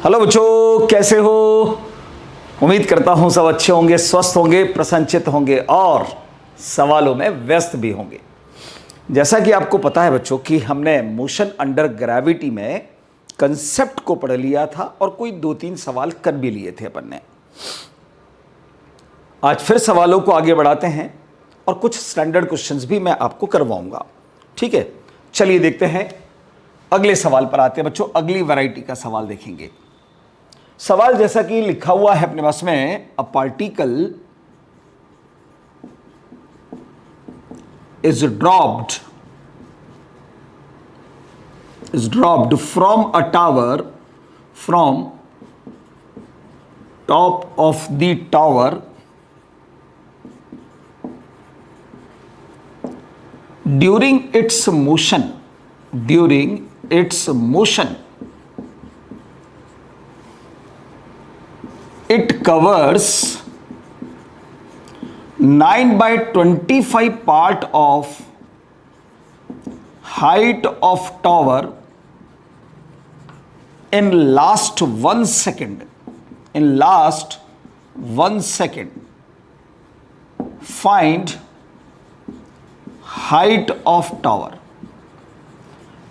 Hello बच्चों, कैसे हो? उम्मीद करता हूं सब अच्छे होंगे, स्वस्थ होंगे, प्रसन्नचित्त होंगे और सवालों में व्यस्त भी होंगे। जैसा कि आपको पता है बच्चों कि हमने मोशन अंडर ग्रेविटी में कंसेप्ट को पढ़ लिया था और कोई 2-3 सवाल कर भी लिए थे अपन ने। आज फिर सवालों को आगे बढ़ाते हैं और कुछ स्टैंडर्ड क्वेश्चंस भी मैं आपको करवाऊंगा। ठीक है, चलिए देखते हैं। अगले सवाल पर आते हैं बच्चों। अगली वैरायटी का सवाल देखेंगे। सवाल जैसा कि लिखा हुआ है अपने पास में, a particle is dropped from a tower, from top of the tower during its motion it covers 9/25 part of height of tower in last 1 second. Find height of tower.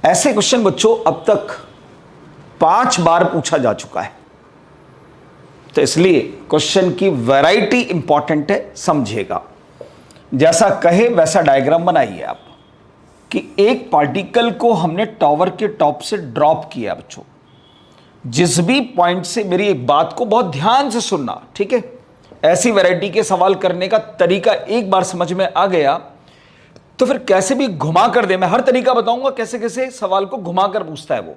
ऐसे क्वेश्चन बच्चों अब तक 5 बार पूछा जा चुका है, तो इसलिए क्वेश्चन की वैरायटी इंपॉर्टेंट है, समझिएगा। जैसा कहे वैसा डायग्राम बनाइए आप कि एक पार्टिकल को हमने टावर के टॉप से ड्रॉप किया बच्चों। जिस भी पॉइंट से, मेरी एक बात को बहुत ध्यान से सुनना, ठीक है? ऐसी वैरायटी के सवाल करने का तरीका एक बार समझ में आ गया तो फिर कैसे भी घुमा कर दे, मैं हर तरीका बताऊंगा कैसे कैसे सवाल को घुमा कर पूछता है वो,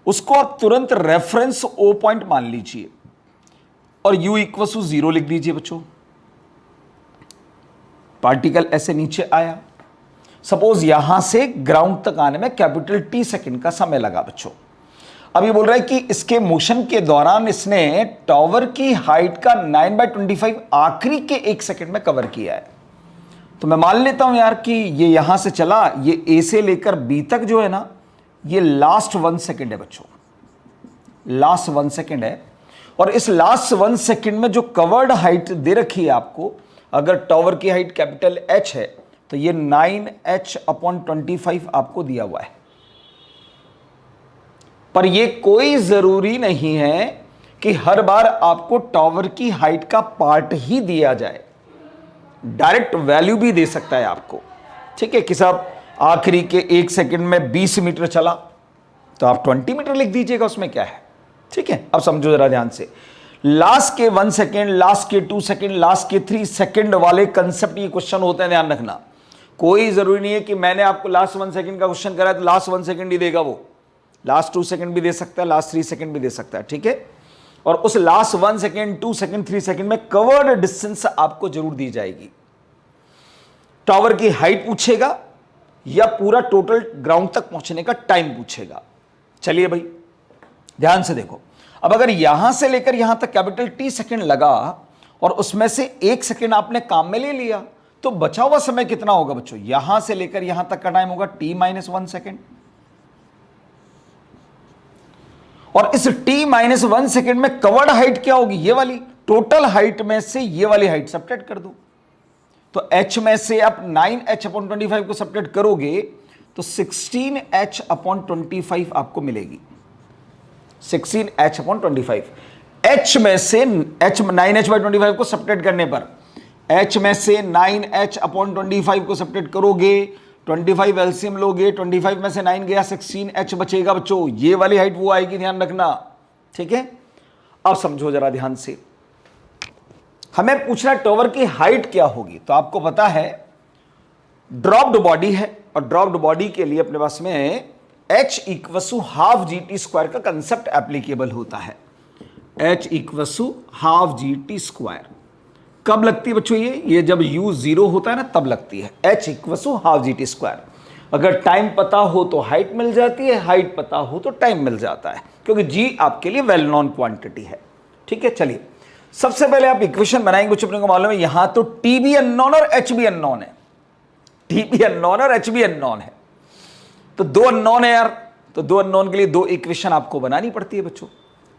उसको आप तुरंत रेफरेंस ओ पॉइंट मान लीजिए और u = 0 लिख दीजिए बच्चों। पार्टिकल ऐसे नीचे आया, सपोज यहां से ग्राउंड तक आने में कैपिटल T सेकंड का समय लगा बच्चों। अब ये बोल रहा है कि इसके मोशन के दौरान इसने टावर की हाइट का 9/25 आखिरी के 1 सेकंड में कवर किया है। तो मैं मान लेता हूं यार कि ये यहां से चला, ये A से लेकर B तक जो है ना, ये लास्ट 1 सेकंड है बच्चों, लास्ट 1 सेकंड है। और इस लास्ट 1 सेकंड में जो कवर्ड हाइट दे रखी है आपको, अगर टावर की हाइट कैपिटल H है तो ये 9h/25 आपको दिया हुआ है। पर ये कोई जरूरी नहीं है कि हर बार आपको टावर की हाइट का पार्ट ही दिया जाए, डायरेक्ट वैल्यू भी दे सकता है आपको। ठीक है कि साहब आखिरी के 1 सेकंड में 20 मीटर चला तो आप 20 मीटर लिख दीजिएगा, उसमें क्या है। ठीक है, अब समझो जरा ध्यान से। लास्ट के 1 सेकंड, लास्ट के 2 सेकंड, लास्ट के 3 सेकंड वाले कंसेप्ट ये क्वेश्चन होते हैं, ध्यान रखना। कोई जरूरी नहीं है कि मैंने आपको लास्ट 1 सेकंड का क्वेश्चन करा तो लास्ट 1 सेकंड ही देगा वो, लास्ट 2 सेकंड भी दे सकता है, लास्ट 3 सेकंड भी दे सकता है। ठीक है, और उस लास्ट 1 सेकंड, 2 सेकंड, 3 सेकंड में कवर्ड डिस्टेंस आपको जरूर दी जाएगी। टावर की हाइट पूछेगा या पूरा टोटल ग्राउंड तक पहुंचने का टाइम पूछेगा। चलिए भाई ध्यान से देखो, अब अगर यहां से लेकर यहां तक कैपिटल T सेकंड लगा और उसमें से 1 सेकंड आपने काम में ले लिया तो बचा हुआ समय कितना होगा बच्चों? यहां से लेकर यहां तक का टाइम होगा T-1 सेकंड। और इस T-1 सेकंड में कवर्ड हाइट क्या होगी? ये वाली। टोटल हाइट में से ये वाली हाइट सब्ट्रैक्ट कर दो, तो H में से आप 9h/25 को सब्ट्रैक्ट करोगे तो 16h/25 आपको मिलेगी। 16h/25। H में से 9h/25 को सब्ट्रैक्ट करने पर H में से 9h/25 को सब्ट्रैक्ट करोगे, 25 एलसीएम लोगे, 25 में से 9 गया, 16h बचेगा बच्चों। ये वाली हाइट वो आएगी, ध्यान रखना। ठीक है, अब समझो जरा ध्यान से। हमें पूछना टावर की हाइट क्या होगी, तो आपको पता है ड्रॉप्ड बॉडी है और ड्रॉप्ड बॉडी के लिए अपने पास में H = ½ GT² का कंसेप्ट एप्लीकेबल होता है। H = ½ GT²। कब लगती है बच्चों? ये जब U 0 होता है ना तब लगती है। H = ½ GT²। अगर टाइम पता हो तो हाइट मिल जाती है, हाइट पता हो तो टाइम मिल जाता है, क्योंकि G आपके लिए वेल नोन क्वांटिटी है। ठीक है, चलिए सबसे पहले आप इक्वेशन बनाएंगे बच्चों। अपने को मालूम है यहां तो T भी अननोन और H भी अननोन है, T भी अननोन और H भी अननोन है, तो 2 अननोन है यार। तो 2 अननोन के लिए 2 इक्वेशन आपको बनानी पड़ती है बच्चों।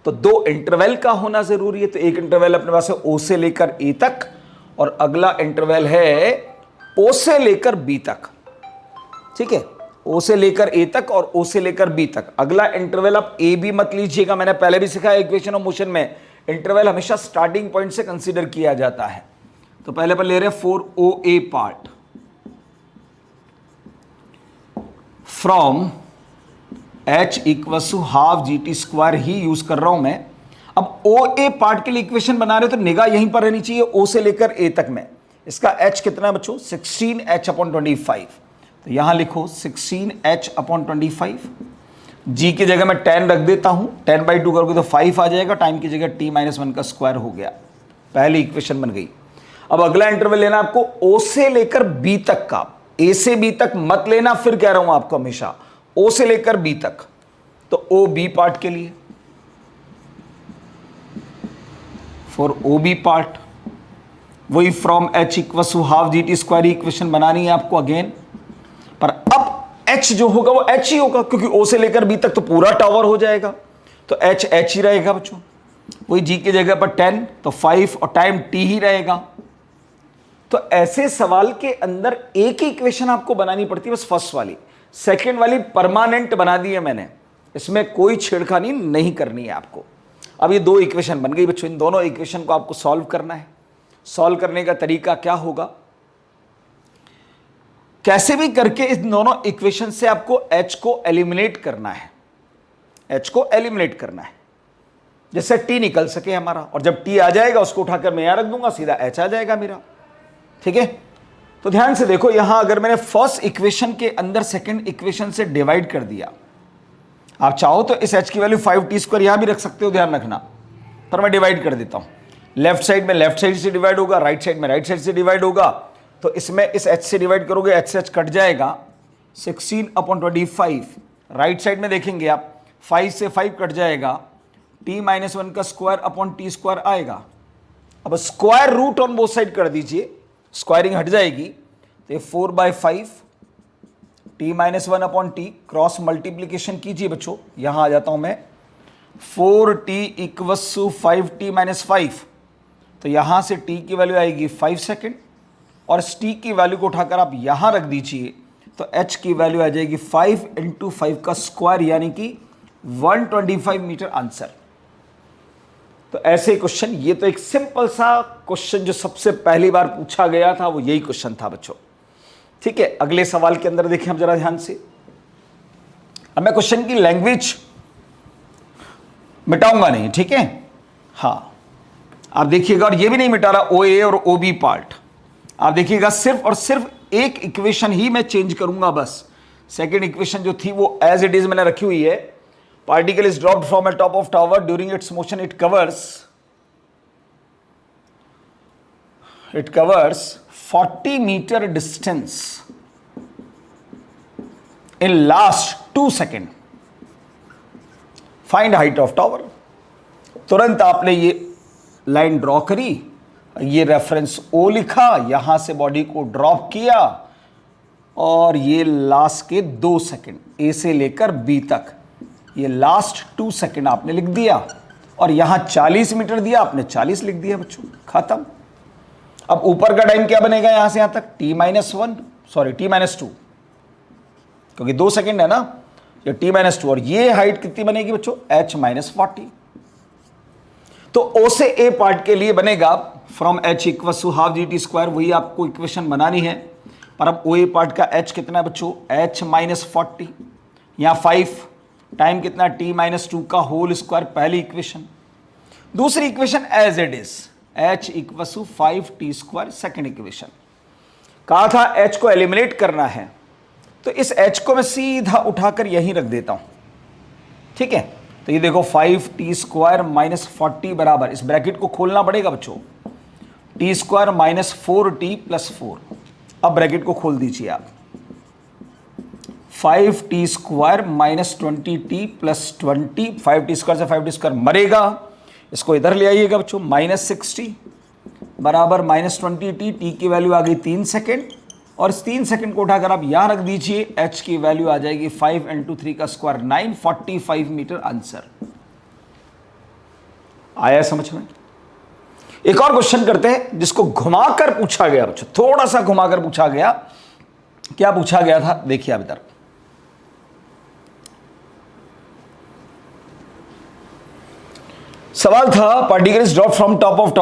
तो दो इंटरवल का होना जरूरी है। तो एक इंटरवल अपने पास है ओ से लेकर ए तक, और अगला इंटरवल है ओ से लेकर बी तक। ठीक है, ओ से लेकर ए तक और ओ से लेकर बी तक। अगला इंटरवल आप ए बी मत लीजिएगा, मैंने पहले भी सिखाया इक्वेशन ऑफ मोशन में इंटरवल हमेशा स्टार्टिंग पॉइंट से कंसीडर किया जाता है। तो पहले पर ले रहे हैं 4OA part from H equal to half GT² ही यूज कर रहा हूं मैं। अब OA पार्ट के लिए इक्वेशन बना रहे हो तो निगाह यहीं पर रहनी चाहिए O से लेकर A तक में। इसका H कितना है बच्चों? 16H/25। तो यहां लिखो 16H/25। G की जगह मैं 10 रख देता हूं, 10/2 करोगे तो 5 आ जाएगा, टाइम की जगह T-1 का स्क्वायर हो गया। पहली इक्वेशन बन गई। अब अगला इंटरवल लेना आपको O से लेकर B तक का। A से B तक मत लेना, फिर कह रहा हूं आपको हमेशा O से लेकर B तक। तो OB पार्ट के लिए फॉर OB पार्ट वही from H equal to half GT² equation बनानी है आपको अगेन। पर अब H जो होगा वो H ही होगा, क्योंकि O से लेकर B तक तो पूरा टावर हो जाएगा, तो H H ही रहेगा बच्चों। वही G की जगह पर 10 तो 5 और टाइम T ही रहेगा। तो ऐसे सवाल के अंदर एक ही इक्वेशन आपको बनानी पड़ती है, बस फर्स्ट वाली। सेकंड वाली परमानेंट बना दी है मैंने, इसमें कोई छेड़खानी नहीं करनी है आपको। अब ये दो इक्वेशन बन गई बच्चों, इन दोनों इक्वेशन को आपको सॉल्व करना है। सॉल्व करने का तरीका क्या होगा? कैसे भी करके इन दोनों इक्वेशन से आपको H को एलिमिनेट करना है। H को एलिमिनेट करना है जिससे T निकल सके हमारा, और जब T आ जाएगा उसको उठाकर मैं यहां रख दूंगा, सीधा H आ जाएगा मेरा। ठीक है, तो ध्यान से देखो, यहां अगर मैंने फर्स्ट इक्वेशन के अंदर सेकंड इक्वेशन से डिवाइड कर दिया, आप चाहो तो इस H की वैल्यू 5T² यहां भी रख सकते हो, ध्यान रखना, पर मैं डिवाइड कर देता हूं। लेफ्ट साइड में लेफ्ट साइड से डिवाइड होगा, राइट साइड में राइट साइड से डिवाइड होगा। तो इसमें इस H से डिवाइड करोगे, H से H कट जाएगा, 16/25। राइट साइड में देखेंगे आप, 5 से 5 कट जाएगा, T-1 का स्क्वायर/T² आएगा। अब square root on both side कर दीजिए, स्क्वायरिंग हट जाएगी, तो 4/5 T-1/T क्रॉस मल्टीप्लीकेशन कीजिए बच्चों। यहां आ जाता हूं मैं, 4T इक्वल्स टू 5T-5। तो यहां से T की वैल्यू आएगी 5 सेकेंड, और इस T की वैल्यू को उठाकर आप यहां रख दीजिए, तो H की वैल्यू आ जाएगी 5 × 5 का स्क्वायर, यानी कि 125 मीटर आंसर। तो ऐसे क्वेश्चन, ये तो एक सिंपल सा क्वेश्चन जो सबसे पहली बार पूछा गया था, वो यही क्वेश्चन था बच्चों। ठीक है, अगले सवाल के अंदर देखें हम जरा ध्यान से। अब मैं क्वेश्चन की लैंग्वेज मिटाऊंगा नहीं, ठीक है। हाँ, आप देखिएगा, और ये भी नहीं मिटा रहा OA और OB पार्ट। आप देखिएगा, सिर्फ और सिर्फ एक इक्वेशन ही मैं चेंज करूंगा बस। सेकेंड इक्वेशन जो थी वो एज इट इज मैंने रखी हुई है। Particle is dropped from a top of tower. During its motion, it covers 40 meter distance in last 2 seconds. Find height of tower. तुरंत आपने ये लाइन ड्रॉ करी, ये रेफरेंस O लिखा, यहां से बॉडी को ड्रॉप किया, और ये लास्ट के 2 सेकंड A से लेकर B तक, ये लास्ट 2 सेकंड आपने लिख दिया, और यहां 40 मीटर दिया, आपने 40 लिख दिया बच्चों, खत्म। अब ऊपर का टाइम क्या बनेगा यहां से यहां तक? T-2, क्योंकि 2 सेकंड है ना, ये T-2, और ये हाइट कितनी बनेगी बच्चों? H-40। तो O से A पार्ट के लिए बनेगा from H equal to half GT², वही आपको इक्वेशन बनानी है। पर अब OA पार्ट का H कितना है बच्चों? H-40। यहां 5, टाइम कितना? T-2 का होल स्क्वायर, पहली इक्वेशन। दूसरी equation as it is, H equal to 5T², second equation. कहा था H को एलिमिनेट करना है, तो इस H को मैं सीधा उठाकर यहीं रख देता हूं। ठीक है, तो ये देखो 5T² - 40 बराबर, इस ब्रैकेट को खोलना पड़ेगा बच्चों, T² - 4T + 4। अब ब्रैकेट को खोल दीजिए आप, 5T² - 20T + 20, 5T² से 5T² मरेगा, इसको इधर ले आइएगा बच्चों, -60 बराबर -20T। T की वैल्यू आ गई 3 सेकेंड, और इस 3 सेकेंड को उठाकर आप यहां रख दीजिए, H की वैल्यू आ जाएगी 5 × 3 का स्क्वायर, 945 मीटर आंसर। आया समझ में? एक और क्वेश्चन करते हैं जिसको घुमाकर पूछा गया बच्चों, थोड़ा सा घुमाकर पूछा गया। क्या पूछा गया था देखिए आप इधर। सवाल था particle is drop from top of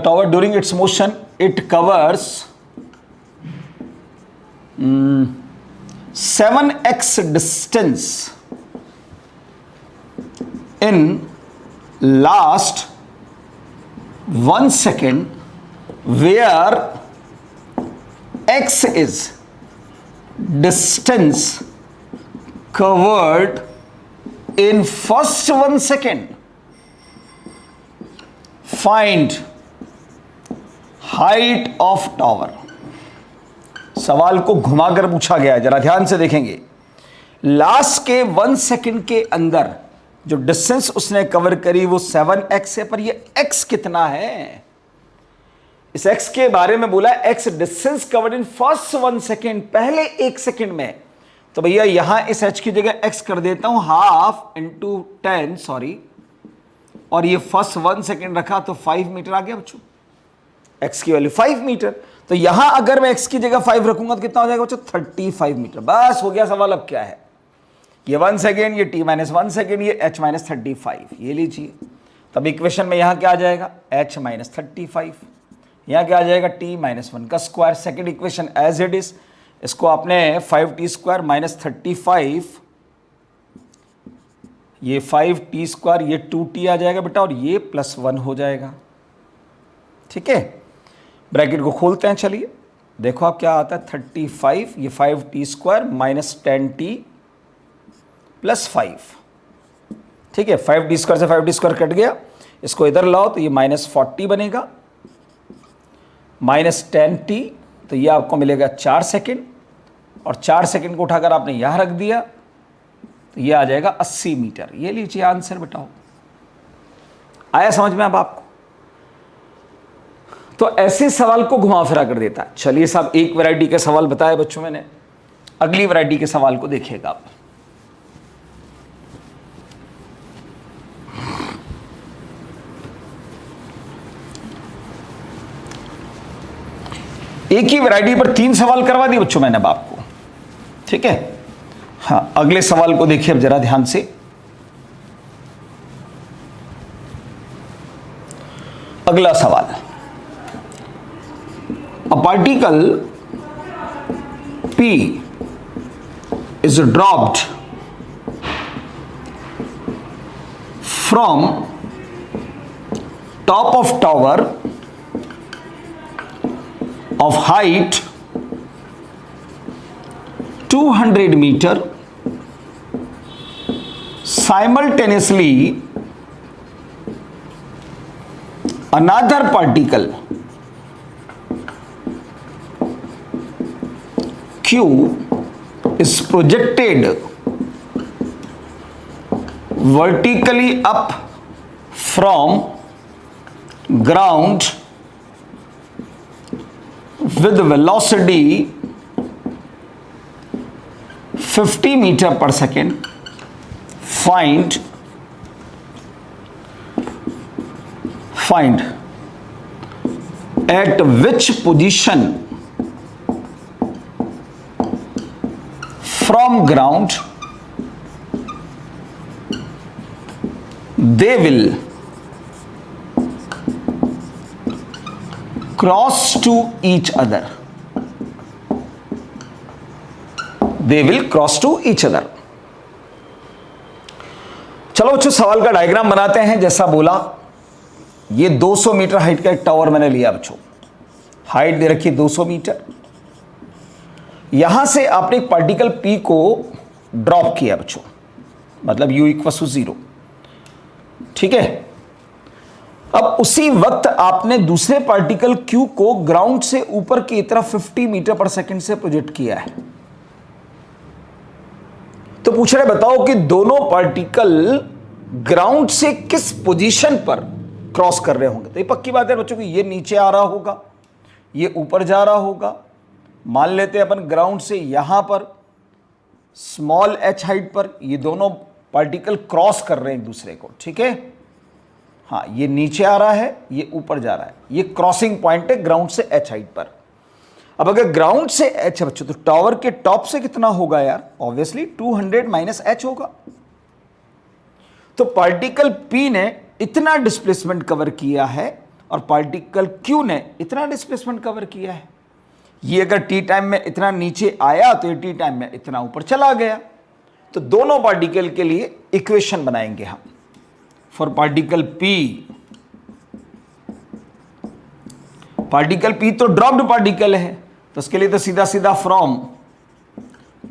tower during its motion, it covers 7x distance in last 1 second, where x is distance covered in first 1 second. Find height of tower. सवाल को घुमाकर पूछा गया है, जरा ध्यान से देखेंगे। लास्ट के 1 सेकंड के अंदर जो डिस्टेंस उसने कवर करी वो 7x है, पर ये x कितना है? इस x के बारे में बोला x distance covered in first 1 second, पहले 1 सेकेंड में। तो भैया यहां इस h की जगह x कर देता हूं, हाफ इंटू 10 सॉरी, और ये फर्स्ट 1 सेकेंड रखा तो 5 मीटर आ गया बच्चों, x की वैल्यू 5 मीटर। तो यहां अगर मैं x की जगह 5 रखूंगा तो कितना हो जाएगा बच्चों? 35 मीटर। बस हो गया सवाल। अब क्या है, ये 1 सेकेंड, ये t-1 सेकेंड, ये h-35, ये लीजिए। तब इक्वेशन में यहां क्या आ जाएगा? h-35, यहां क्या आ जाएगा? t-1 का स्क्वायर। Second equation as it is, इसको आपने 5t² - 35, ये 5t², ये 2t आ जाएगा बेटा, और ये +1 हो जाएगा। ठीक है, ब्रैकेट को खोलते हैं। चलिए देखो आप क्या आता है, 35, ये 5t² - 10t +5। ठीक है, 5t² से 5t² कट गया, इसको इधर लाओ तो ये -40 बनेगा, -10t, तो ये आपको मिलेगा 4 सेकेंड, और 4 सेकेंड को उठाकर आपने यहां रख दिया तो ये आ जाएगा 80 मीटर। ये लीजिए आंसर, बताओ आया समझ में अब आपको? तो ऐसे सवाल को घुमा फिरा कर देता है। चलिए साहब, एक वैरायटी के सवाल बताए बच्चों मैंने, अगली वैरायटी के सवाल को देखिएगा आप। एक ही वैरायटी पर 3 सवाल करवा दिए बच्चों मैंने अब आपको। ठीक है, हाँ, अगले सवाल को देखिए अब जरा ध्यान से। अगला सवाल, a particle P is dropped from top of tower of height 200 meter, simultaneously another particle Q is projected vertically up from ground with velocity 50 meter per second. Find at which position from ground they will cross to each other. They will cross to each other. चलो बच्चों, सवाल का diagram बनाते हैं। जैसा बोला, ये 200 metre height का एक टावर मैंने लिया बच्चों, हाइट दे रखी 200 मीटर। यहां से आपने एक पार्टिकल P को ड्रॉप किया बच्चों, मतलब U = 0। ठीक है, अब उसी वक्त आपने दूसरे पार्टिकल Q को ग्राउंड से ऊपर की तरफ 50 मीटर पर सेकंड से प्रोजेक्ट किया है। तो पूछ रहे बताओ कि दोनों पार्टिकल ग्राउंड से किस पोजीशन पर क्रॉस कर रहे होंगे। तो ये पक्की बात है बच्चों कि ये नीचे आ रहा होगा, ये ऊपर जा रहा होगा। मान लेते हैं अपन ग्राउंड से यहां पर स्मॉल h हाइट पर ये दोनों पार्टिकल क्रॉस कर रहे हैं एक दूसरे को। ठीक है, हाँ, ये नीचे आ रहा है, ये ऊपर जा रहा है, ये क्रॉसिंग पॉइंट है ग्राउंड से h हाइट पर। अब अगर ग्राउंड से h है बच्चों, तो टावर के टॉप से कितना होगा यार? ऑब्वियसली 200 माइनस h होगा। तो पार्टिकल P ने इतना डिस्प्लेसमेंट कवर किया है और पार्टिकल Q ने इतना डिस्प्लेसमेंट कवर किया है। ये अगर टी टाइम में इतना नीचे आया तो ये टी टाइम में इतना ऊपर चला गया। तो दोनों पार्टिकल के लिए इक्वेशन बनाएंगे हम। फॉर पार्टिकल P तो ड्रॉप्ड पार्टिकल है, तो उसके लिए तो सीधा सीधा from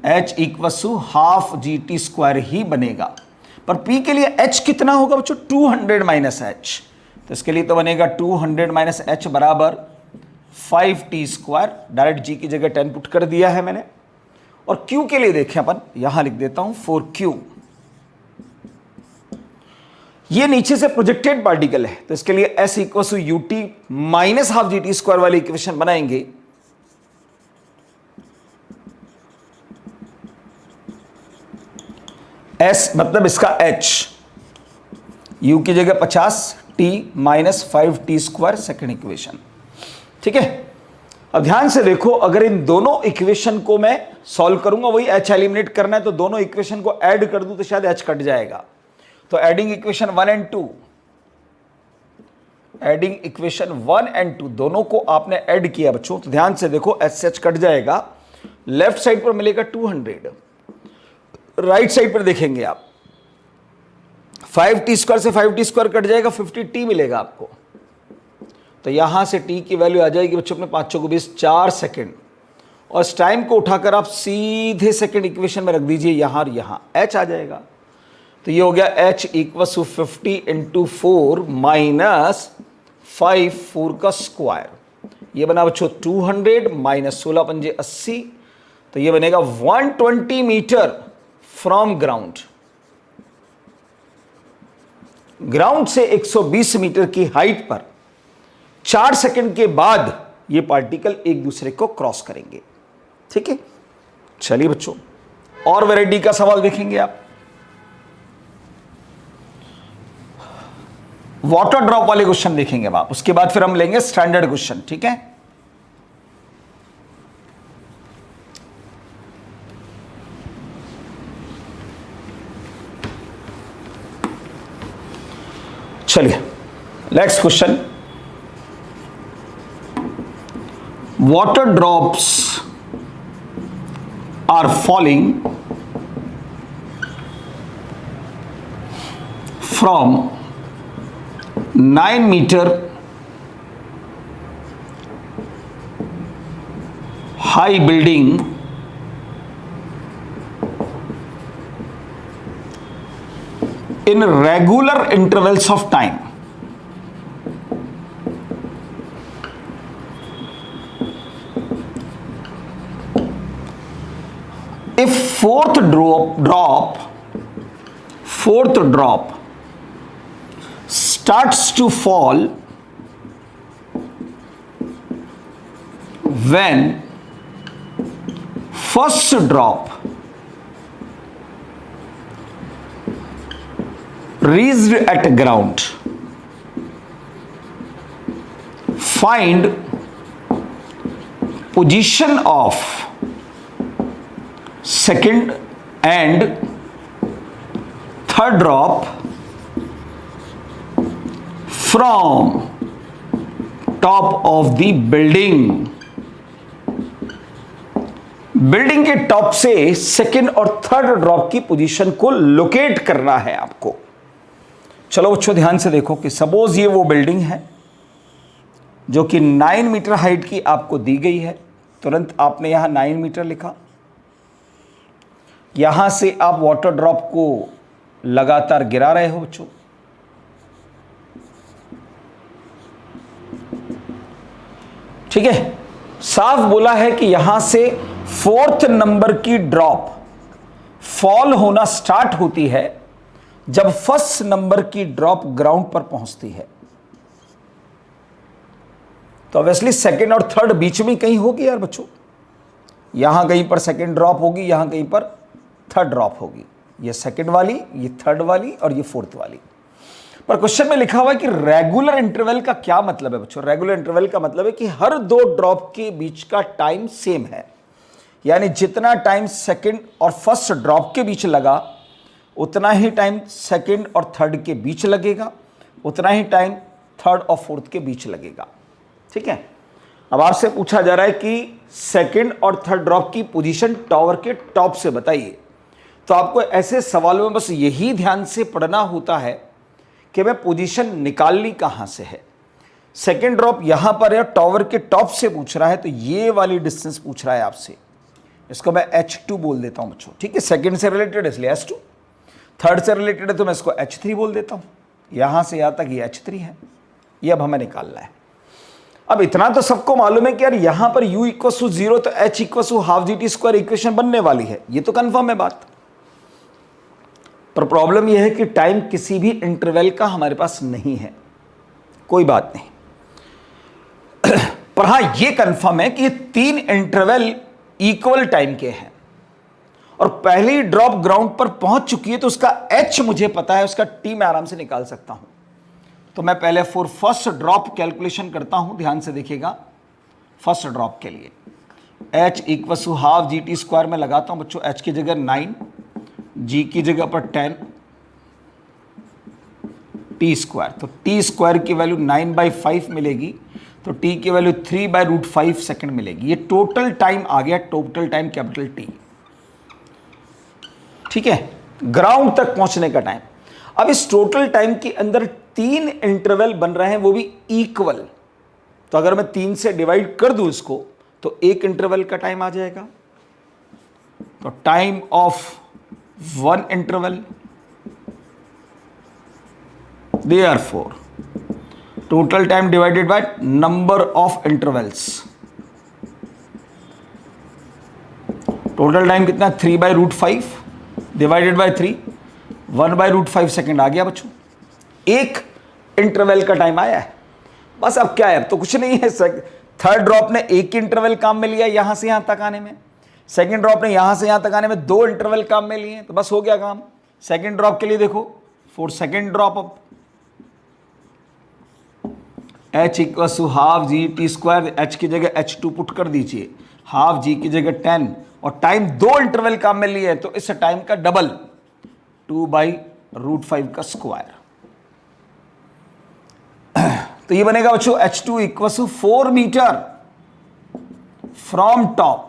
h equals to half G T square ही बनेगा। पर P के लिए h कितना होगा बच्चों? 200 माइनस h। तो इसके लिए तो बनेगा 200 माइनस h बराबर 5t स्क्वायर। डायरेक्ट g की जगह 10 पुट कर दिया है मैंने। और q के लिए देखें अपन, यहां लिख देता हूं फॉर q। ये नीचे से प्रोजेक्टेड पार्टिकल है, तो इसके लिए s equal to U T minus half G T square वाली इक्वेशन बनाएंगे। s मतलब इसका h, u की जगह 50, t minus 5t square second equation. ठीक है, अब ध्यान से देखो, अगर इन दोनों इक्वेशन को मैं सॉल्व करूंगा, वही h एलिमिनेट करना है, तो दोनों इक्वेशन को ऐड कर दूं तो शायद h कट जाएगा। तो adding equation 1 and 2, adding equation 1 and 2 दोनों को आपने ऐड किया बच्चों, तो ध्यान से देखो h से h कट जाएगा। लेफ्ट साइड पर मिलेगा 200, राइट साइड पर देखेंगे आप 5t स्क्वायर से 5t स्क्वायर कट जाएगा, 50t मिलेगा आपको। तो यहां से t की वैल्यू आ जाएगी बच्चों अपने 5 चौको 20, 4 सेकेंड। और इस टाइम को उठाकर आप सीधे सेकेंड इक्वेशन में रख दीजिए, यहां और यहां h आ जाएगा। तो ये हो गया h equal to 50 into 4 minus 5, 4 का स्क्वायर। ये बना बच्चों 200 माइनस 16 पंजे 80, तो ये बनेगा 120 मीटर फ्रॉम ग्राउंड। ग्राउंड से 120 मीटर की हाइट पर 4 सेकंड के बाद ये पार्टिकल एक दूसरे को क्रॉस करेंगे। ठीक है, चलिए बच्चों और वैरायटी का सवाल देखेंगे आप। वाटर ड्रॉप वाले क्वेश्चन देखेंगे आप, उसके बाद फिर हम लेंगे स्टैंडर्ड क्वेश्चन। ठीक है, चलिए next question. Water drops are falling from 9 metre high building in regular intervals of time. If fourth drop starts to fall when first drop reached at ground, find position of second and third drop from top of the building। Building के top से second और third drop की position को locate करना है आपको। चलो बच्चों ध्यान से देखो कि सपोज ये वो बिल्डिंग है जो कि 9 मीटर हाइट की आपको दी गई है। तुरंत आपने यहां 9 मीटर लिखा। यहां से आप वाटर ड्रॉप को लगातार गिरा रहे हो बच्चों। ठीक है, साफ बोला है कि यहां से 4th नंबर की ड्रॉप फॉल होना स्टार्ट होती है जब फर्स्ट नंबर की ड्रॉप ग्राउंड पर पहुंचती है। तो ऑब्वियसली सेकंड और थर्ड बीच में कहीं होगी यार बच्चों। यहां कहीं पर सेकंड ड्रॉप होगी, यहां कहीं पर थर्ड ड्रॉप होगी। ये सेकंड वाली, ये थर्ड वाली और ये फोर्थ वाली। पर क्वेश्चन में लिखा हुआ है कि रेगुलर इंटरवल का क्या मतलब है बच्चों? रेगुलर इंटरवल का मतलब है कि हर दो ड्रॉप के बीच का टाइम सेम है, यानी जितना टाइम सेकंड और फर्स्ट ड्रॉप के बीच लगा उतना ही टाइम सेकंड और थर्ड के बीच लगेगा, उतना ही टाइम थर्ड और फोर्थ के बीच लगेगा। ठीक है, अब आपसे पूछा जा रहा है कि सेकंड और थर्ड ड्रॉप की पोजीशन टावर के टॉप से बताइए। तो आपको ऐसे सवालों में बस यही ध्यान से पढ़ना होता है कि मैं पोजीशन निकालनी कहां से है। सेकंड ड्रॉप यहां पर है, टावर के टॉप से पूछ रहा है, तो ये वाली डिस्टेंस पूछ रहा है आपसे, इसको मैं H2 बोल देता हूं बच्चों। ठीक है, सेकंड से रिलेटेड इसलिए H2, थर्ड से रिलेटेड है तो मैं इसको H3 बोल देता हूं। यहां से यहां तक ये H3 है, ये अब हमें निकालना है। अब इतना तो सबको मालूम है कि यार यहां पर U = 0 तो H = हाफ GT² इक्वेशन बनने वाली है, ये तो कंफर्म है बात। पर प्रॉब्लम यह है कि टाइम किसी भी इंटरवल का हमारे पास नहीं है, कोई बात नहीं। पर हां ये कंफर्म है कि ये तीन इंटरवल इक्वल टाइम के हैं और पहली ड्रॉप ग्राउंड पर पहुंच चुकी है तो उसका H मुझे पता है, उसका T मैं आराम से निकाल सकता हूं। तो मैं पहले फॉर फर्स्ट ड्रॉप कैलकुलेशन करता हूं, ध्यान से देखिएगा। फर्स्ट ड्रॉप के लिए H = हाफ GT² में लगाता हूं बच्चों। H की जगह 9, G की जगह पर 10, T²। तो T² की वैल्यू 9/5 मिलेगी, तो T की वैल्यू 3/√5 सेकंड मिलेगी। ये टोटल टाइम आ गया, टोटल टाइम कैपिटल T। ठीक है, ग्राउंड तक पहुंचने का टाइम। अब इस टोटल टाइम के अंदर तीन इंटरवल बन रहे हैं, वो भी इक्वल। तो अगर मैं 3 से डिवाइड कर दूं इसको तो एक इंटरवल का टाइम आ जाएगा। तो time of one interval, therefore total time divided by number of intervals. Total time कितना? 3/√5 डिवाइडेड बाय 3, 1/√5 सेकेंड आ गया बच्चों। एक इंटरवल का टाइम आया है। बस अब क्या है, अब तो कुछ नहीं है। थर्ड ड्रॉप ने एक इंटरवल काम में लिया यहां से यहां तक आने में, सेकंड ड्रॉप ने यहां से यहां तक आने में 2 इंटरवल काम में लिए, तो बस हो गया काम। सेकंड ड्रॉप के लिए देखो, फॉर सेकंड ड्रॉप अब H = हाफ GT², H की जगह H2 पुट कर दीजिए, हाफ G की जगह 10, और टाइम 2 इंटरवल काम में लिए तो इस टाइम का डबल 2/√5 का स्क्वायर। तो ये बनेगा बच्चों H2 = 4 metre from top.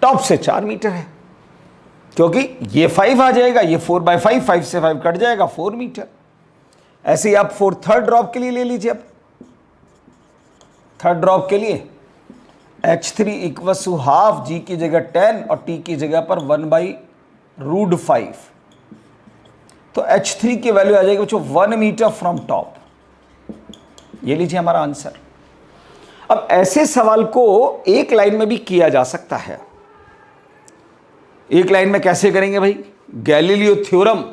Top से 4 मीटर है, क्योंकि ये 5 आ जाएगा, ये 4/5, 5 से 5 कट जाएगा, 4 मीटर। ऐसे ही आप फॉर थर्ड ड्रॉप के लिए ले लीजिए। अब थर्ड ड्रॉप के लिए H3 = हाफ G की जगह 10 और T की जगह पर 1/√5। तो H3 की वैल्यू आ जाएगी बच्चों 1 मीटर फ्रॉम टॉप। ये लीजिए हमारा आंसर। अब ऐसे सवाल को एक लाइन में भी किया जा सकता है। एक लाइन में कैसे करेंगे भाई? गैलीलियो थ्योरम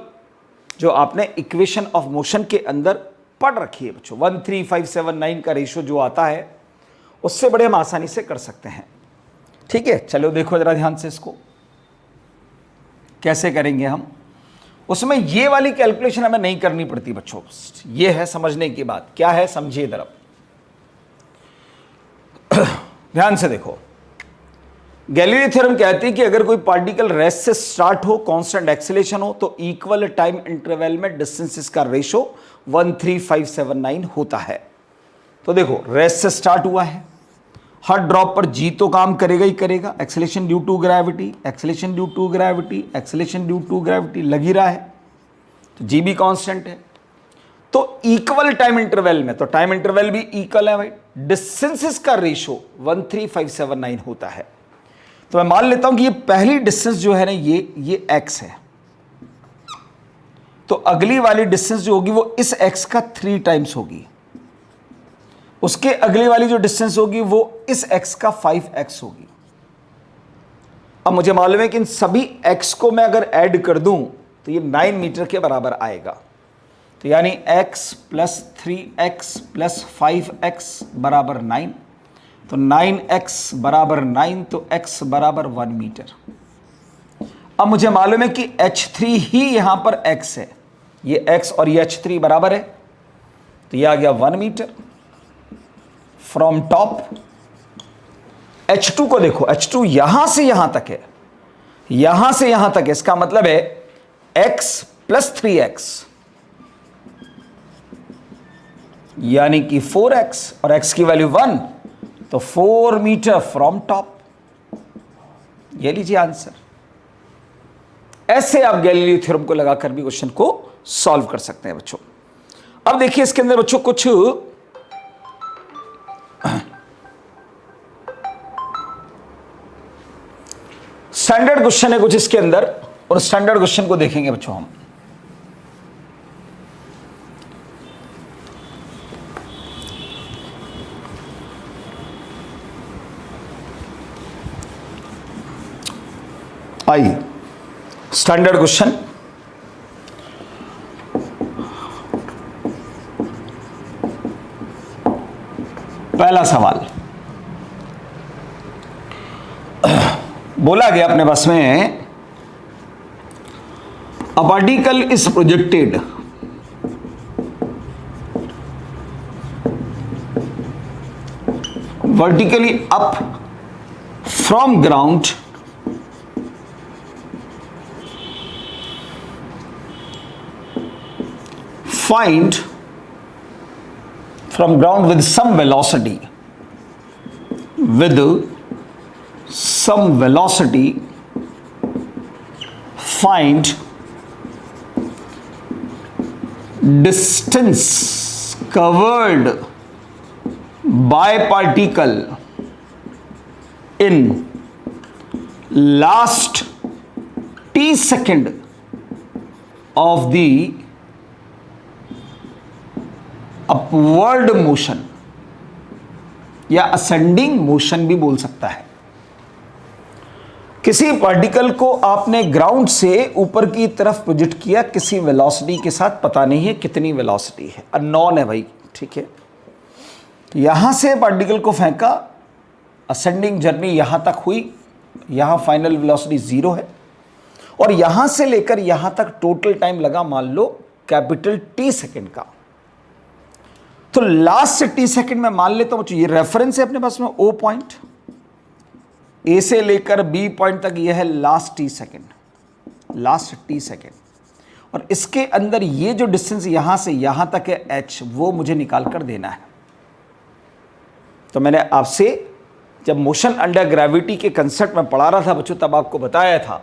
जो आपने इक्वेशन ऑफ मोशन के अंदर पढ़ रखी है बच्चों, 1:3.579 का रेशियो जो आता है, उससे बड़े हम आसानी से कर सकते हैं। ठीक है, चलो देखो जरा ध्यान से इसको कैसे करेंगे हम। उसमें ये वाली कैलकुलेशन हमें नहीं करनी पड़ती बच्चों, ये है समझने की बात। क्या है समझिए जरा, ध्यान से देखो। गैलीलियो थ्योरम कहती है कि अगर कोई पार्टिकल रेस्ट से स्टार्ट हो, कांस्टेंट एक्सेलेरेशन हो, तो इक्वल टाइम इंटरवल में डिस्टेंसेस का रेशो 1:3.579 होता है। तो देखो रेस्ट से स्टार्ट हुआ है, हर ड्रॉप पर जी तो काम करेगा ही करेगा, acceleration due to gravity, acceleration due to gravity, acceleration due to gravity लग ही रहा है, तो जी भी कांस्टेंट है। तो इक्वल टाइम इंटरवल में, तो टाइम इंटरवल भी इक्वल है भाई, डिस्टेंसेस का रेशो 1:3.579 होता है। तो मैं मान लेता हूं कि ये पहली डिस्टेंस जो है ना, ये x है, तो अगली वाली डिस्टेंस जो होगी वो इस x का 3 टाइम्स होगी, उसके अगली वाली जो डिस्टेंस होगी वो इस x का 5x होगी। अब मुझे मालूम है कि इन सभी x को मैं अगर ऐड कर दूं तो ये 9 मीटर के बराबर आएगा। तो यानी x + 3x + 5x = 9, तो 9x = 9, तो x = 1 मीटर। अब मुझे मालूम है कि h3 ही यहां पर x है, ये x और ये h3 बराबर है, तो ये आ गया 1 मीटर फ्रॉम टॉप। h2 को देखो, h2 यहां से यहां तक है, यहां से यहां तक है, इसका मतलब है x प्लस 3x यानी कि 4x, और x की वैल्यू 1, तो 4 मीटर फ्रॉम टॉप। ये लीजिए आंसर। ऐसे आप गैलीलियो थ्योरम को लगाकर भी क्वेश्चन को सॉल्व कर सकते हैं बच्चों। अब देखिए इसके अंदर बच्चों कुछ स्टैंडर्ड क्वेश्चन है कुछ इसके अंदर, और स्टैंडर्ड क्वेश्चन को देखेंगे बच्चों हम। आइए स्टैंडर्ड क्वेश्चन। पहला सवाल बोला गया अपने बस में, a particle is projected vertically up from ground find from ground with some velocity find distance covered by particle in last t second of the upward motion या असेंडिंग मोशन भी बोल सकता है। किसी पार्टिकल को आपने ग्राउंड से ऊपर की तरफ प्रोजेक्ट किया किसी वेलोसिटी के साथ, पता नहीं है कितनी वेलोसिटी है, अननोन है भाई, ठीक है। यहां से पार्टिकल को फेंका, असेंडिंग जर्नी यहां तक हुई, यहां फाइनल वेलोसिटी 0 है, और यहां से लेकर यहां तक टोटल टाइम लगा मान लो कैपिटल T सेकेंड का। तो लास्ट से T सेकेंड में मान लेता हूं, ये रेफरेंस है अपने पास में O पॉइंट, A से लेकर B पॉइंट तक यह है last T second, last T second, और इसके अंदर ये जो डिस्टेंस यहां से यहां तक है h, वो मुझे निकाल कर देना है। तो मैंने आपसे जब मोशन अंडर ग्रेविटी के कंसेप्ट में पढ़ा रहा था बच्चों, तब आपको बताया था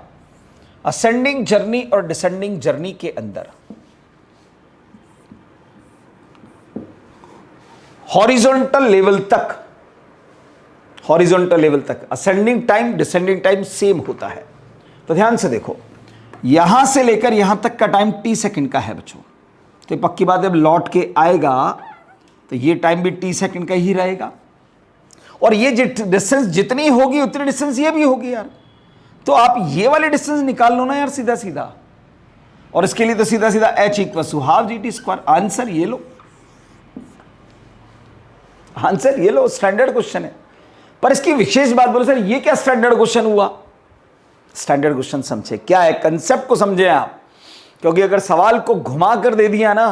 असेंडिंग जर्नी और डिसेंडिंग जर्नी के अंदर हॉरिजॉन्टल लेवल तक ascending time descending time same होता है। तो ध्यान से देखो, यहां से लेकर यहां तक का टाइम T सेकंड का है बच्चों, तो ये पक्की बात है, लौट के आएगा तो ये टाइम भी T सेकंड का ही रहेगा, और ये डिस्टेंस जितनी होगी उतनी डिस्टेंस ये भी होगी यार। तो आप ये वाले डिस्टेंस निकाल लो ना यार सीधा सीधा, और इसके लिए तो सीधा सीधा h = ½ GT²। आंसर ये लो, आंसर ये लो, स्टैंडर्ड क्वेश्चन है। पर इसकी विशेष बात बोलो सर ये क्या स्टैंडर्ड क्वेश्चन हुआ? स्टैंडर्ड क्वेश्चन समझे क्या है, कंसेप्ट को समझे आप, क्योंकि अगर सवाल को घुमा कर दे दिया ना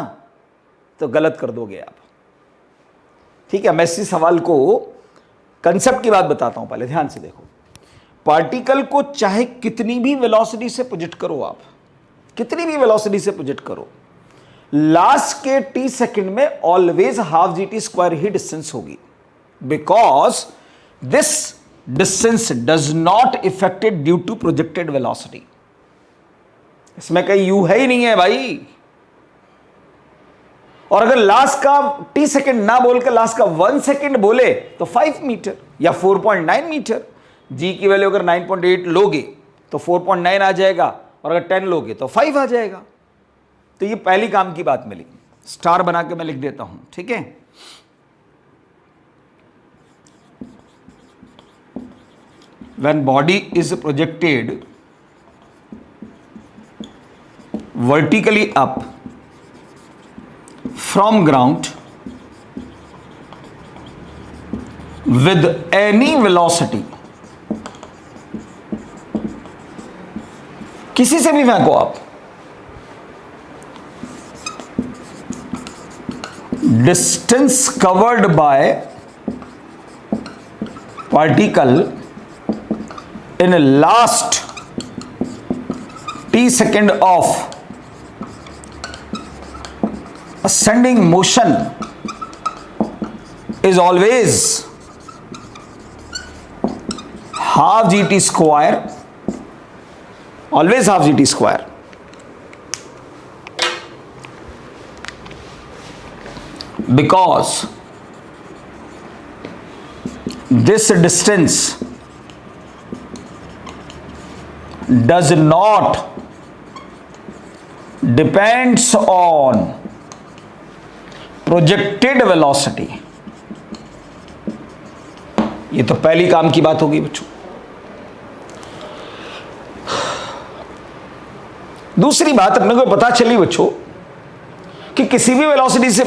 तो गलत कर दोगे आप, ठीक है। मैं इसी सवाल को कंसेप्ट की बात बताता हूं, पहले ध्यान से देखो। पार्टिकल को चाहे कितनी भी वेलोसिटी से प्रोजेक्ट करो आप, कितनी भी वेलोसिटी से प्रोजेक्ट करो, लास्ट के T सेकंड में ऑलवेज ½ GT² ही डिस्टेंस होगी, because this distance does not effected due to projected velocity. इसमें कहीं U है ही नहीं है भाई। और अगर लास्ट का T सेकंड ना बोलकर लास्ट का 1 सेकंड बोले तो 5 मीटर या 4.9 मीटर। G की वैल्यू अगर 9.8 लोगे तो 4.9 आ जाएगा, और अगर 10 लोगे तो 5 आ जाएगा। तो ये पहली काम की बात मिली, स्टार बना के मैं लिख देता हूं, ठीक है। When body is projected vertically up from ground with any velocity किसी से भी फेंको आप, distance covered by particle in last t second of ascending motion is always half gt square, always half gt square. Because this distance does not depends on projected velocity. ये तो पहली काम की बात होगी बच्चों। दूसरी बात अपने को पता चली बच्चों कि किसी भी वेलोसिटी से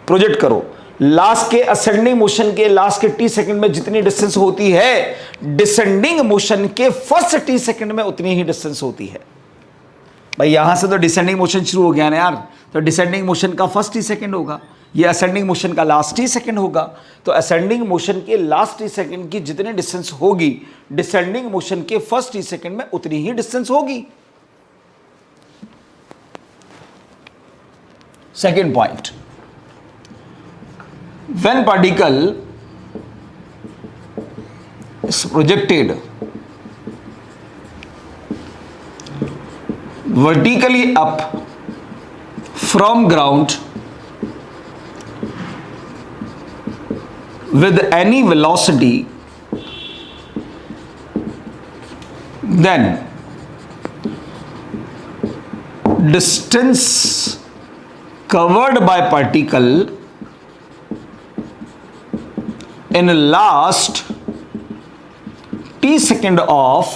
प्रोजेक्ट करो, लास्ट के असेंडिंग मोशन के लास्ट के टी सेकंड में जितनी डिस्टेंस होती है, डिसेंडिंग मोशन के फर्स्ट टी सेकंड में उतनी ही डिस्टेंस होती है। भाई यहां से तो डिसेंडिंग मोशन शुरू हो गया ना यार, तो डिसेंडिंग मोशन का फर्स्ट टी सेकंड होगा, ये असेंडिंग मोशन का लास्ट टी सेकंड होगा। तो असेंडिंग मोशन के लास्ट टी सेकंड की जितनी डिस्टेंस होगी, डिसेंडिंग मोशन के फर्स्ट टी सेकंड में उतनी ही डिस्टेंस होगी। Second point, when particle is projected vertically up from ground with any velocity, then distance covered by particle in last t second of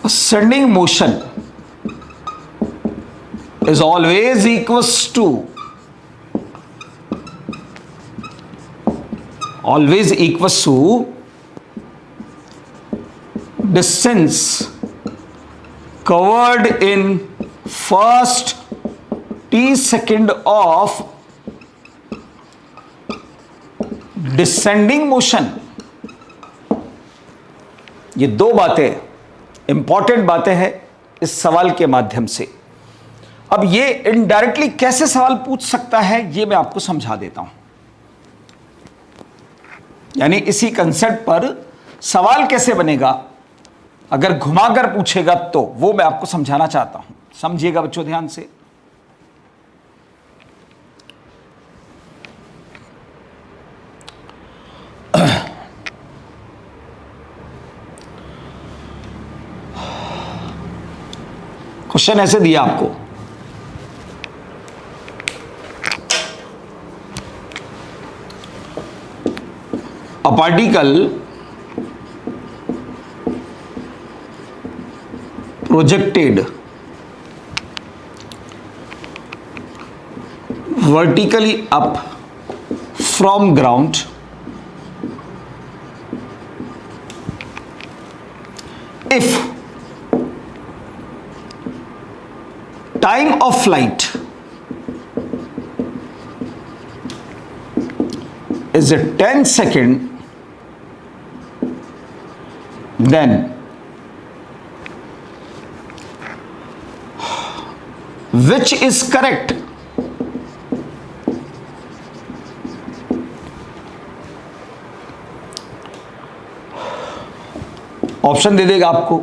ascending motion is always equals to distance covered in first t second of descending motion। ये दो बातें important बातें हैं इस सवाल के माध्यम से। अब ये इनडायरेक्टली कैसे सवाल पूछ सकता है ये मैं आपको समझा देता हूं, यानी इसी कंसेप्ट पर सवाल कैसे बनेगा अगर घुमाकर पूछेगा तो वो मैं आपको समझाना चाहता हूं। समझिएगा बच्चों ध्यान से। क्वेश्चन ऐसे दिया आपको, a particle projected vertically up from ground if time of flight is a 10 second, then which is correct? Option दे देगा आपको,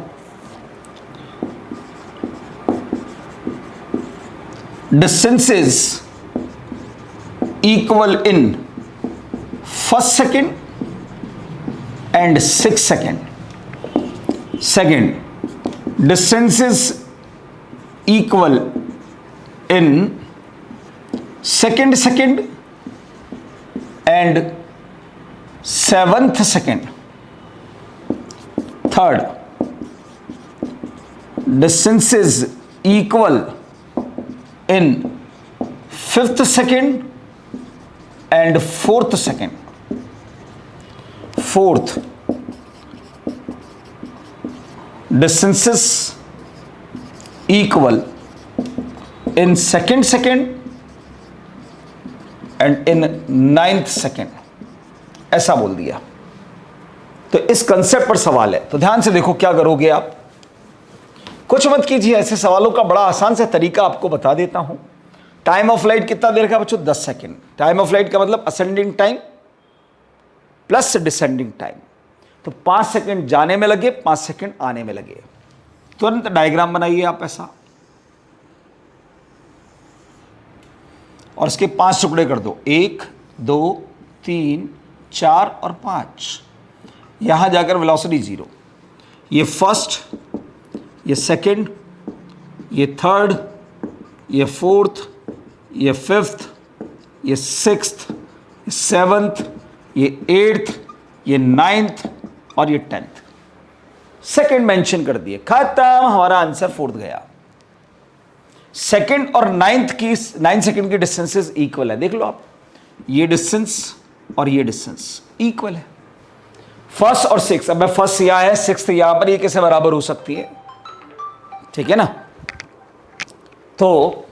distances equal in first second and 6 second. Second, distances equal in second second and 7th second. Third, distances equal in 5th second and 4th second. Fourth, distances equal in second and in 9th second, ऐसा बोल दिया। तो इस concept पर सवाल है, तो ध्यान से देखो क्या करोगे आप। कुछ मत कीजिए, ऐसे सवालों का बड़ा आसान सा तरीका आपको बता देता हूं। टाइम ऑफ लाइट कितना देर का बच्चों? 10 सेकेंड। टाइम ऑफ लाइट का मतलब ascending time plus descending time. तो 5 सेकेंड जाने में लगे, 5 सेकेंड आने में लगे। तुरंत डायग्राम बनाइए आप ऐसा, और इसके 5 टुकड़े कर दो, 1 2 3 4 और 5। यहां जाकर वेलोसिटी 0। ये फर्स्ट, ये सेकंड, ये थर्ड, ये फोर्थ, ये फिफ्थ, ये सिक्स्थ, ये सेवंथ, ये एट्थ, ये नाइन्थ और ये 10th। सेकंड मेंशन कर दिए, खत्म, हमारा आंसर 4th गया। सेकंड और 9 सेकंड की डिस्टेंसेस इक्वल है। देख लो आप, ये डिस्टेंस और ये डिस्टेंस इक्वल है। फर्स्ट और 6, अब फर्स्ट यहां है, 6th यहां पर, ये कैसे बराबर हो सकती है? ठीक है ना। तो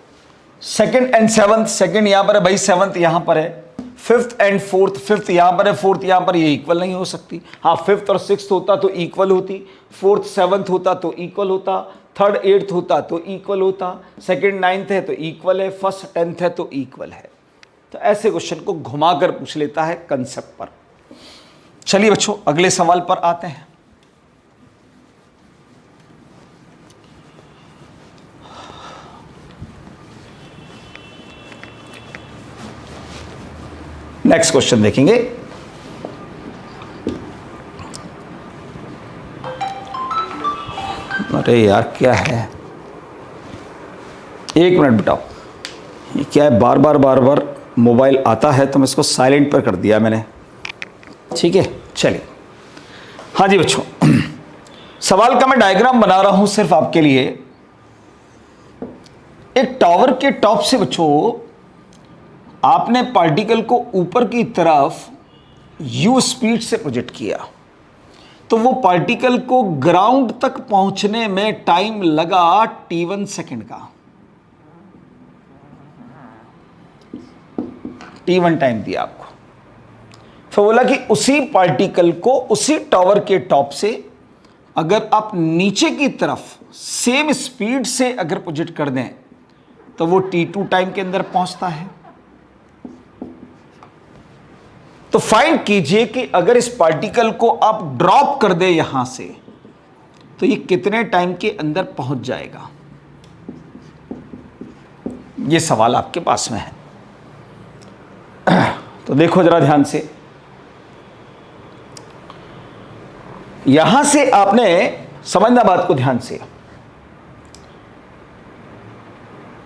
सेकंड एंड 7th, सेकंड यहां पर है भाई, 7th यहां पर है। 5th एंड 4th, 5th यहां पर है, 4th यहां पर, ये इक्वल नहीं हो सकती। हाँ, 5th और 6th होता तो इक्वल होती, 4th 7th होता तो इक्वल होता, 3rd 8th होता तो इक्वल होता, 2nd 9th है तो इक्वल है, 1st 10th है तो इक्वल है। तो ऐसे क्वेश्चन को घुमाकर पूछ लेता है कंसेप्ट पर। चलिए बच्चों, अगले सवाल पर आते हैं। नेक्स्ट क्वेश्चन देखेंगे। अरे यार क्या है, एक मिनट बताओ, ये क्या है? बार बार मोबाइल आता है तो मैं इसको साइलेंट पर कर दिया मैंने। ठीक है, चलिए। हाँ जी बच्चों, सवाल का मैं डायग्राम बना रहा हूं सिर्फ आपके लिए। एक टावर के टॉप से बच्चों आपने पार्टिकल को ऊपर की तरफ u स्पीड से प्रोजेक्ट किया, तो वो पार्टिकल को ग्राउंड तक पहुंचने में टाइम लगा t1 सेकंड का। t1 टाइम दिया आपको। फिर बोला कि उसी पार्टिकल को उसी टावर के टॉप से अगर आप नीचे की तरफ सेम स्पीड से अगर प्रोजेक्ट कर दें तो वो t2 टाइम के अंदर पहुंचता है। तो फाइंड कीजिए कि अगर इस पार्टिकल को आप ड्रॉप कर दे यहां से तो ये कितने टाइम के अंदर पहुंच जाएगा। ये सवाल आपके पास में है। तो देखो जरा ध्यान से, यहां से आपने समझना बात को ध्यान से।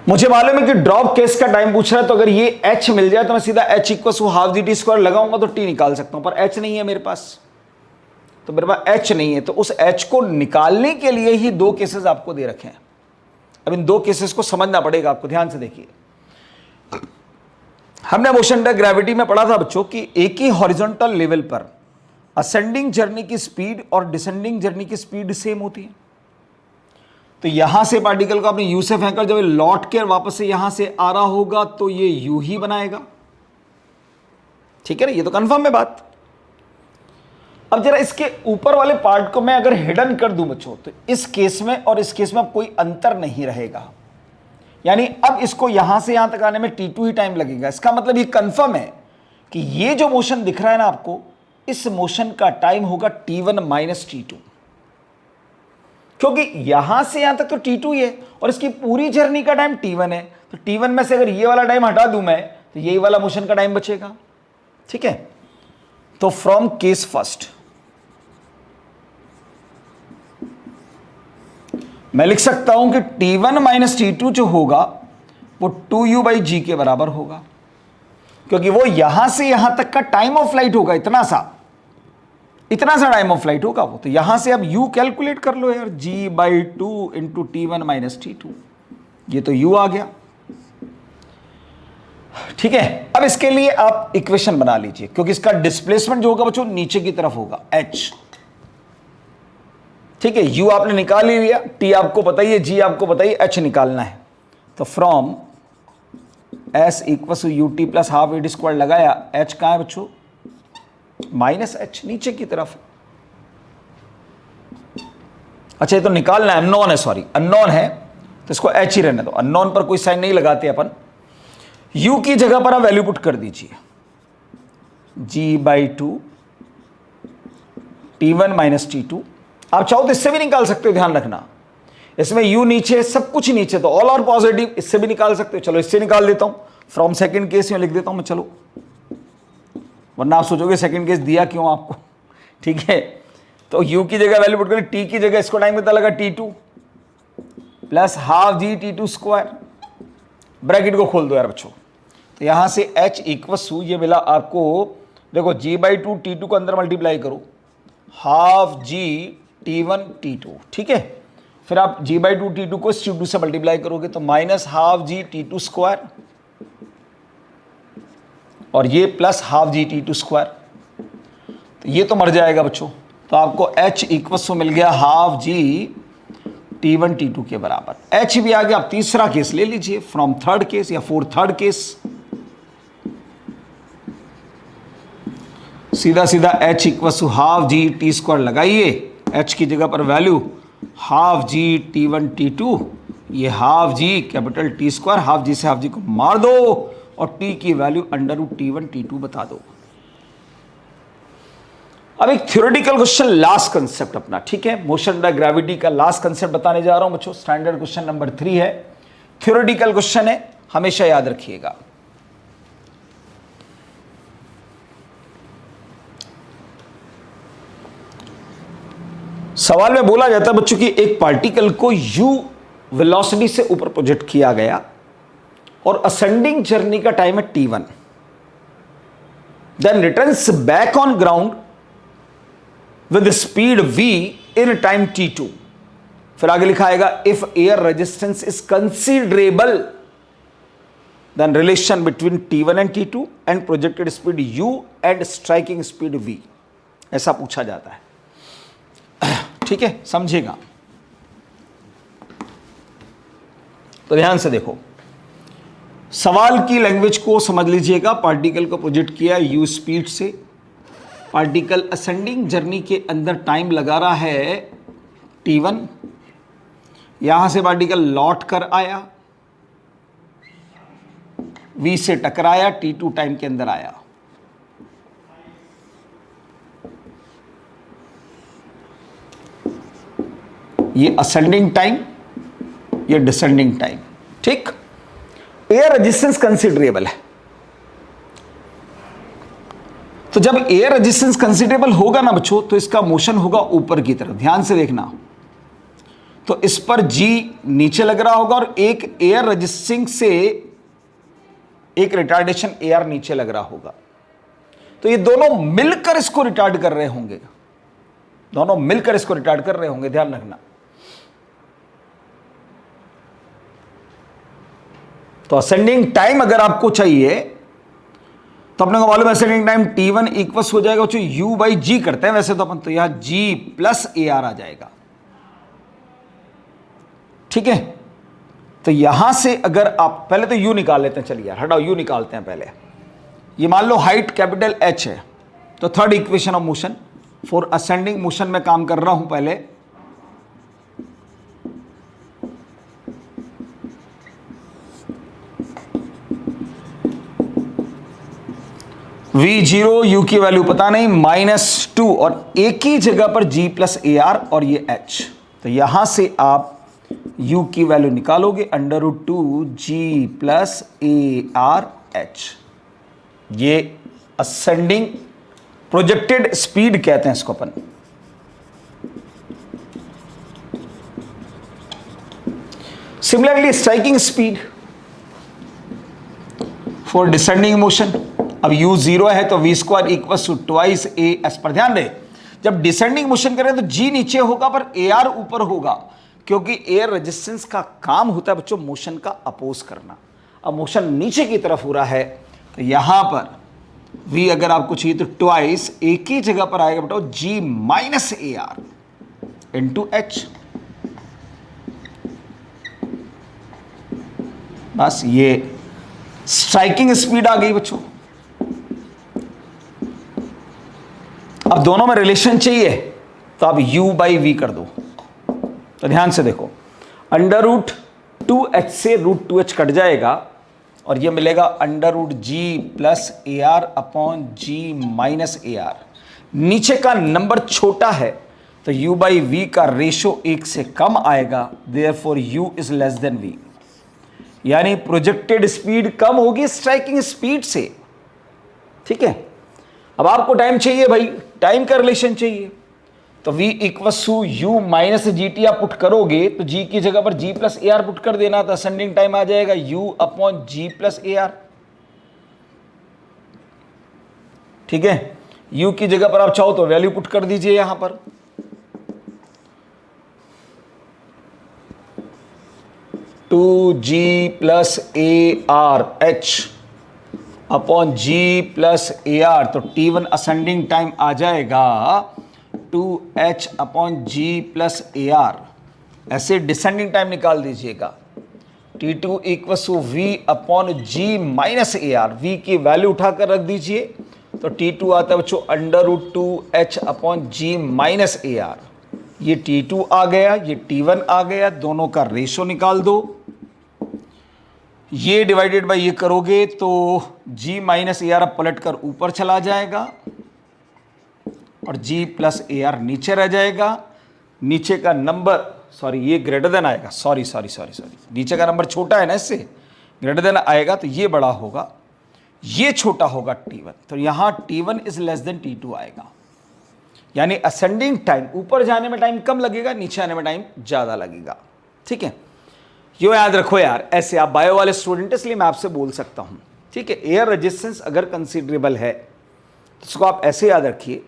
मुझे मालूम है कि ड्रॉप केस का टाइम पूछ रहा है, तो अगर ये h मिल जाए तो मैं सीधा h = half G T square लगाऊंगा तो t निकाल सकता हूं, पर h नहीं है मेरे पास। तो मेरे पास h नहीं है, तो उस h को निकालने के लिए ही 2 केसेस आपको दे रखे हैं। अब इन 2 केसेस को समझना पड़ेगा आपको, ध्यान से देखिए। हमने मोशन अंडर ग्रेविटी में पढ़ा था बच्चों कि एक ही हॉरिजॉन्टल लेवल पर असेंडिंग जर्नी की स्पीड और डिसेंडिंग जर्नी की स्पीड सेम होती है। तो यहां से पार्टिकल को आपने यू से फेंकर जब लौट के वापस से यहां से आ रहा होगा तो ये यू ही बनाएगा। ठीक है ना, ये तो कंफर्म है बात। अब जरा इसके ऊपर वाले पार्ट को मैं अगर हिडन कर दूं बच्चों, तो इस केस में और इस केस में अब कोई अंतर नहीं रहेगा। यानी अब इसको यहां से यहां तक आने में t2 ही टाइम लगेगा। इसका मतलब ये कंफर्म है कि ये जो मोशन दिख रहा है ना आपको, इस मोशन का टाइम होगा t1 - t2, क्योंकि यहां से यहां तक तो t2 ही है और इसकी पूरी जर्नी का टाइम t1 है। तो t1 में से अगर ये वाला टाइम हटा दूं मैं तो यही वाला मोशन का टाइम बचेगा। ठीक है, तो फ्रॉम केस फर्स्ट मैं लिख सकता हूं कि t1 - t2 जो होगा वो 2u/g के बराबर होगा, क्योंकि वो यहां से यहां तक का टाइम ऑफ फ्लाइट होगा, इतना सा टाइम ऑफ फ्लाइट होगा वो। तो यहां से अब u कैलकुलेट कर लो यार, g/2 × t1 - t2, ये तो u आ गया। ठीक है, अब इसके लिए आप इक्वेशन बना लीजिए, क्योंकि इसका डिस्प्लेसमेंट जो होगा बच्चों नीचे की तरफ होगा h। ठीक है, u आपने निकाल ही लिया, t आपको पता ही है, g आपको पता ही, h निकालना है। तो from s equal to U T plus half A D square लगाया, h कहाँ है बच्चों, माइनस h नीचे की तरफ। अच्छा ये तो निकालना है, अननोन है, सॉरी अननोन है, तो इसको h ही रहने दो, अननोन पर कोई साइन नहीं लगाते अपन। u की जगह पर आप वैल्यू पुट कर दीजिए, g/2 t1 माइनस t2। आप चाहो तो इससे भी निकाल सकते हो, ध्यान रखना इसमें u नीचे, सब कुछ नीचे, तो ऑल आर पॉजिटिव, इससे भी निकाल सकते हो। चलो इससे निकाल देता हूं, फ्रॉम सेकंड केस में लिख देता हूं मैं, चलो, वरना आप सोचोगे सेकंड केस दिया क्यों आपको। ठीक है, तो u की जगह वैल्यू पुट करें, t की जगह इसको टाइम कितना लगा, t2 प्लस हाफ जी t2 स्क्वायर, ब्रैकेट को खोल दो यार बच्चों। तो यहां से h इक्वस ये मिला आपको, देखो g/2 t2 को अंदर मल्टीप्लाई करो, हाफ जी t1 t2, ठीक है, फिर आप g/2 t2 को t2 से मल्टीप्लाई करोगे तो माइनस हाफ जी t2 स्क्वायर, और ये प्लस हाफ जी t2 स्क्वायर, तो ये तो मर जाएगा बच्चों। तो आपको h इक्वस मिल गया हाफ जी t1 t2 के बराबर। h भी आ गया। आप तीसरा केस ले लीजिए, फ्रॉम थर्ड केस या फोर थर्ड केस, सीधा सीधा h equals half G T square लगाइए, h की जगह पर वैल्यू हाफ जी t1 t2, ये half G capital T square, half जी से हाफ जी को मार दो और t की value under root t1 t2 बता दो। अब एक थ्योरेटिकल क्वेश्चन, लास्ट कंसेप्ट अपना, ठीक है, मोशन अंडर ग्रेविटी का लास्ट कंसेप्ट बताने जा रहा हूं बच्चों। स्टैंडर्ड क्वेश्चन नंबर 3 है, थ्योरेटिकल क्वेश्चन है, हमेशा याद रखिएगा। सवाल में बोला जाता है बच्चों कि एक पार्टिकल को u वेलोसिटी से ऊपर प्रोजेक्ट किया गया और असेंडिंग जर्नी का टाइम है t1, then returns back on ground with speed v in time t2। फिर आगे लिखा आएगा if air resistance is considerable then relation between t1 and t2 and projected speed u and striking speed v, ऐसा पूछा जाता है। ठीक है, समझेगा तो ध्यान से देखो, सवाल की लैंग्वेज को समझ लीजिएगा। पार्टिकल को प्रोजेक्ट किया u स्पीड से, पार्टिकल असेंडिंग जर्नी के अंदर टाइम लगा रहा है t1, यहां से पार्टिकल लौट कर आया, v से टकराया, t2 टाइम के अंदर आया। ये असेंडिंग टाइम, ये डिसेंडिंग टाइम, ठीक। एयर रेजिस्टेंस कंसीडरेबल है, तो जब एयर रेजिस्टेंस कंसीडरेबल होगा ना बच्चों, तो इसका मोशन होगा ऊपर की तरफ, ध्यान से देखना। तो इस पर G नीचे लग रहा होगा और एक एयर रेजिस्टिंग से एक रिटार्डेशन एयर नीचे लग रहा होगा, तो ये दोनों मिलकर इसको रिटार्ड कर रहे होंगे, दोनों मिलकर इसको रिटार्ड कर रहे होंगे, ध्यान रखना। तो असेंडिंग टाइम अगर आपको चाहिए तो अपने को मालूम है असेंडिंग टाइम t1 इक्वल्स हो जाएगा u/g करते हैं वैसे तो अपन, तो यहां g प्लस AR आ जाएगा, ठीक है। तो यहां से अगर आप पहले तो u निकाल लेते हैं, चलिए हटाओ u निकालते हैं पहले। ये मान लो हाइट कैपिटल H है, तो third equation of motion for ascending motion में काम कर रहा हूं पहले। v0 u की वैल्यू पता नहीं, -2 और एक ही जगह पर g प्लस AR और ये h, तो यहां से आप u की वैल्यू निकालोगे √2 g प्लस AR h। ये असेंडिंग प्रोजेक्टेड स्पीड कहते हैं इसको अपन। Similarly striking speed for descending motion, अब u 0 है तो v² equal to twice AS पर ध्यान रहे, जब डिसेंडिंग मोशन करें तो g नीचे होगा पर AR ऊपर होगा, क्योंकि एयर रेजिस्टेंस का काम होता है बच्चों मोशन का अपोज करना। अब मोशन नीचे की तरफ हो रहा है तो यहां पर v अगर आपको चाहिए तो ट्वाइस एक ही जगह पर आएगा बेटा g minus AR, into H. बस ये स्ट्राइकिंग स्पीड आ गई बच्चों। अब दोनों में रिलेशन चाहिए तो आप u बाई वी कर दो। तो ध्यान से देखो, अंडर रूट 2h से रूट 2h कट जाएगा और ये मिलेगा under root G plus A R upon G minus A R. नीचे का नंबर छोटा है तो u बाई वी का रेशो 1 से कम आएगा, therefore u is less than v। यानी प्रोजेक्टेड स्पीड कम होगी स्ट्राइकिंग स्पीड से। ठीक है, अब आपको टाइम चाहिए भाई, टाइम का रिलेशन चाहिए, तो v equals to U minus G T आप पुट करोगे तो g की जगह पर g plus A R put कर देना, तो असेंडिंग टाइम आ जाएगा u upon G plus A R. ठीक है, u की जगह पर आप चाहो तो वैल्यू पुट कर दीजिए यहां पर, two G plus A R H upon G plus A R, तो T1 असेंडिंग टाइम आ जाएगा 2h upon G plus A R. ऐसे डिसेंडिंग टाइम निकाल दीजिएगा, T2 equals to V upon G minus A R. V की value उठाकर रख दीजिए तो T2 आता है बच्चों under root 2h upon G minus A R. ये T2 आ गया, ये T1 आ गया, दोनों का रेशो निकाल दो। ये डिवाइडेड बाय ये करोगे तो g माइनस ए आर अब पलट कर ऊपर चला जाएगा और g प्लस ए आर नीचे रह जाएगा। नीचे का नंबर सॉरी ये ग्रेटर देन आएगा, सॉरी नीचे का नंबर छोटा है ना, इससे ग्रेटर देन आएगा तो ये बड़ा होगा, ये छोटा होगा T1, तो यहां T1 is less then T2 आएगा। यानी असेंडिंग टाइम, ऊपर जाने में टाइम कम लगेगा, नीचे आने में टाइम ज्यादा लगेगा। ठीक है, यो याद रखो यार, ऐसे आप बायो वाले स्टूडेंट इसलिए मैं आपसे बोल सकता हूं। ठीक है, एयर रेजिस्टेंस अगर कंसीडरेबल है तो उसको आप ऐसे याद रखिए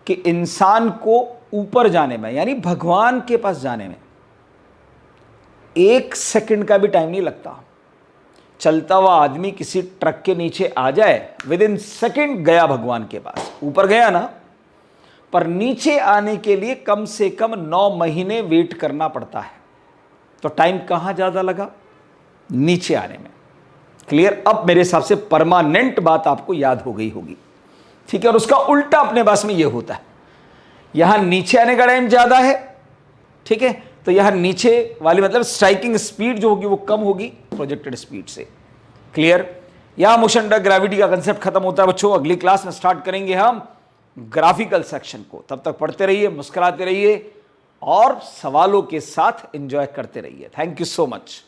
कि इंसान को ऊपर जाने में यानी भगवान के पास जाने में 1 सेकंड का भी टाइम नहीं लगता। चलता हुआ आदमी किसी ट्रक के नीचे आ जाए, विद इन सेकेंड गया भगवान के पास, ऊपर गया ना, पर नीचे आने के लिए कम से कम 9 महीने वेट करना पड़ता है। तो टाइम कहां ज्यादा लगा? नीचे आने में। क्लियर? अब मेरे हिसाब से परमानेंट बात आपको याद हो गई होगी। ठीक है, और उसका उल्टा अपने पास में यह होता है, यहां नीचे आने का टाइम ज्यादा है। ठीक है, तो यहां नीचे वाली मतलब स्ट्राइकिंग स्पीड जो होगी वो कम होगी प्रोजेक्टेड स्पीड से। क्लियर? यहां मोशन अंडर ग्रेविटी का कंसेप्ट खत्म होता है बच्चों। अगली क्लास में स्टार्ट करेंगे हम ग्राफिकल सेक्शन को। तब तक पढ़ते रहिए, मुस्कुराते रहिए और सवालों के साथ एंजॉय करते रहिए। Thank you so much.